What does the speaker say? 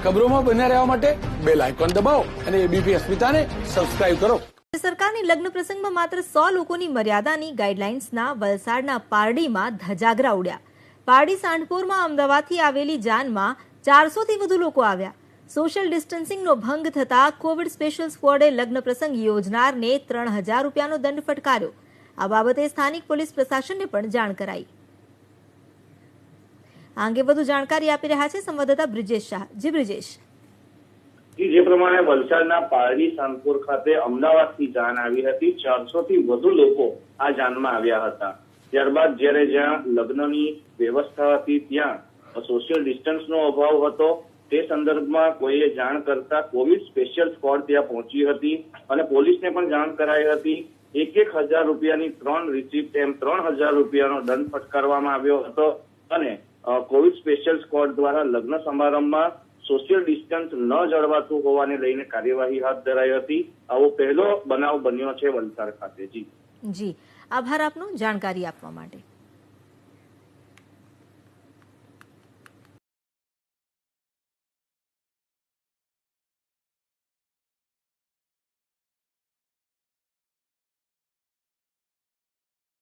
ખબરોમાં બન્યા રહેવા માટે બેલ આઇકોન દબાવો અને એબીપી અસ્મિતાને સબસ્ક્રાઇબ કરો। સરકારની લગ્ન પ્રસંગમાં માત્ર 100 લોકોની મર્યાદાની ગાઈડલાઇન્સના વલસાડના પારડીમાં ધજાગરા ઉડ્યા। પારડી સાંઢપોરમાં અમદાવાદથી આવેલી જાનમાં 400થી વધુ લોકો આવ્યા। સોશિયલ ડિસ્ટન્સિંગનો ભંગ થતા કોવિડ સ્પેશિયલ સ્ક્વોડે લગ્ન પ્રસંગ યોજનારને 3000 રૂપિયાનો દંડ ફટકાર્યો। આ બાબતે સ્થાનિક પોલીસ પ્રશાસનને પણ જાણ કરાઈ। આ અંગે વધુ જાણકારી આપી રહ્યા છે સંવાદદાતા બ્રિજેશ શાહ। જી બ્રિજેશ। જે પ્રમાણે વલસાડના પારડી સાંતપુર ખાતે અમદાવાદથી જાન આવી હતી। 400થી વધુ લોકો આ જાનમાં આવ્યા હતા। ત્યારબાદ જ્યારે જ્યાં લગ્નની વ્યવસ્થા હતી ત્યાં સોશિયલ ડિસ્ટન્સનો અભાવ હતો। તે સંદર્ભમાં કોઈએ જાણ કરતા કોવિડ સ્પેશિયલ સ્ક્વોડ ત્યાં પહોંચી હતી અને પોલીસને પણ જાણ કરાઈ હતી। 1000 રૂપિયાની 3 રિસિપ્ટ એમ 3000 રૂપિયાનો દંડ ફટકારવામાં આવ્યો હતો અને કોવિડ સ્પેશિયલ સ્ક્વોડ દ્વારા લગ્ન સમારંભમાં સોશિયલ ડિસ્ટન્સ ન જળવાતું હોવાને લઈને કાર્યવાહી હાથ ધરાઈ હતી। આવો પહેલો બનાવ બન્યો છે વલસાડ ખાતે। જી આભાર આપનો જાણકારી આપવા માટે।